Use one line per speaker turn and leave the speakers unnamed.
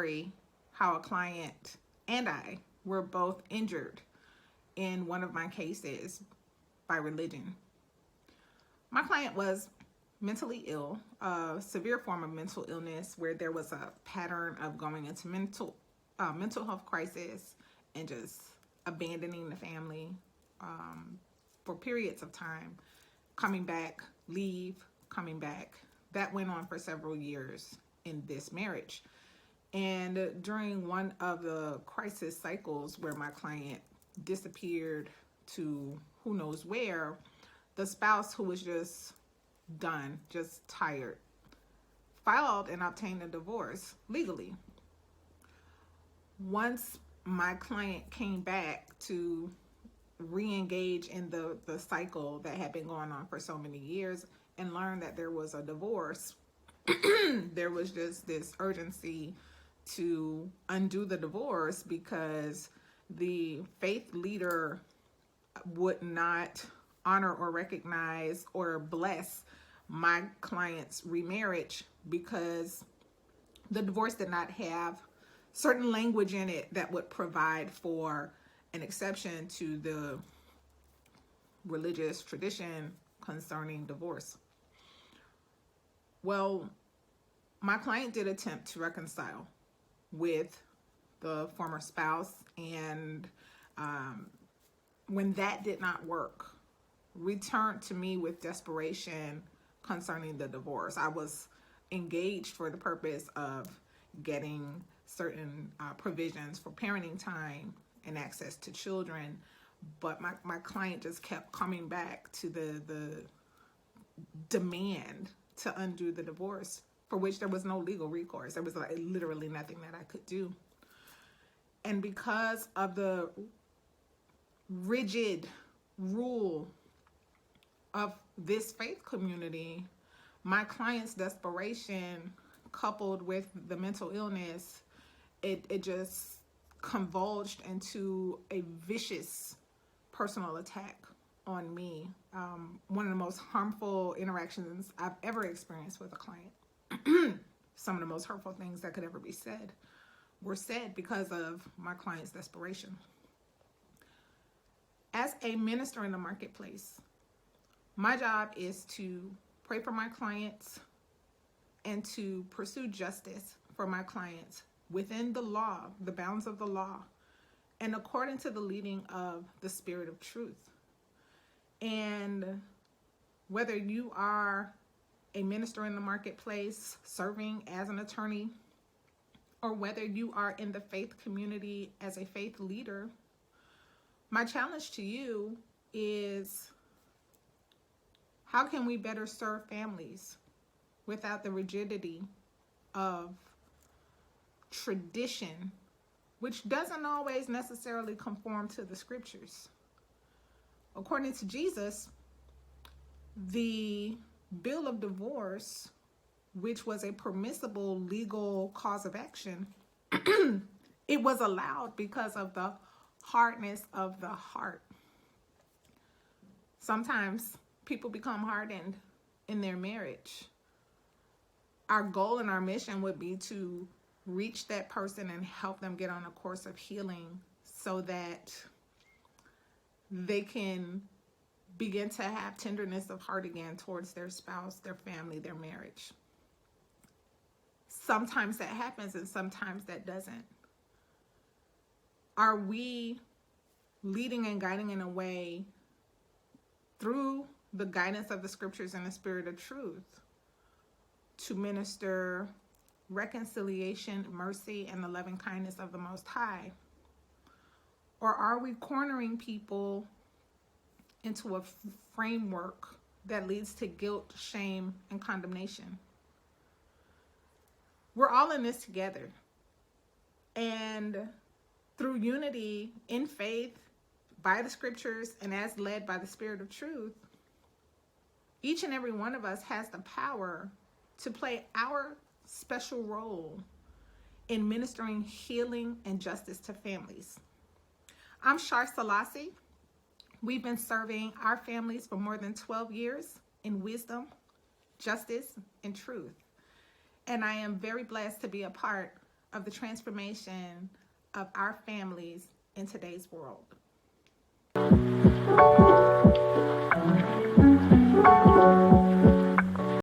story how a client and I were both injured in one of my cases by religion. My client was mentally ill, a severe form of mental illness where there was a pattern of going into mental health crisis and just abandoning the family for periods of time, coming back, leave, coming back. That went on for several years in this marriage. And during one of the crisis cycles where my client disappeared to who knows where, the spouse, who was just done, just tired, filed and obtained a divorce legally. Once my client came back to re-engage in the cycle that had been going on for so many years and learned that there was a divorce, there was just this urgency to undo the divorce because the faith leader would not honor or recognize or bless my client's remarriage because the divorce did not have certain language in it that would provide for an exception to the religious tradition concerning divorce. Well, my client did attempt to reconcile with the former spouse, and when that did not work, returned to me with desperation concerning the divorce. I was engaged for the purpose of getting certain provisions for parenting time and access to children, but my client just kept coming back to the demand to undo the divorce, for which there was no legal recourse. There was literally nothing that I could do. And because of the rigid rule of this faith community, my client's desperation coupled with the mental illness, it just convulged into a vicious personal attack on me. One of the most harmful interactions I've ever experienced with a client. Some of the most hurtful things that could ever be said were said because of my client's desperation. As a minister in the marketplace, my job is to pray for my clients and to pursue justice for my clients within the law, the bounds of the law, and according to the leading of the Spirit of truth. And whether you are a minister in the marketplace, serving as an attorney, or whether you are in the faith community as a faith leader, my challenge to you is, how can we better serve families without the rigidity of tradition, which doesn't always necessarily conform to the scriptures? According to Jesus, the bill of divorce, which was a permissible legal cause of action, it was allowed because of the hardness of the heart. Sometimes people become hardened in their marriage. Our goal and our mission would be to reach that person and help them get on a course of healing so that they can begin to have tenderness of heart again towards their spouse, their family, their marriage. Sometimes that happens and sometimes that doesn't. Are we leading and guiding in a way through the guidance of the scriptures and the Spirit of truth to minister reconciliation, mercy, and the loving kindness of the Most High? Or are we cornering people into a framework that leads to guilt, shame, and condemnation? We're all in this together. And through unity in faith, by the scriptures, and as led by the Spirit of truth, each and every one of us has the power to play our special role in ministering healing and justice to families. I'm Shar Selassie. We've been serving our families for more than 12 years in wisdom, justice, and truth. And I am very blessed to be a part of the transformation of our families in today's world.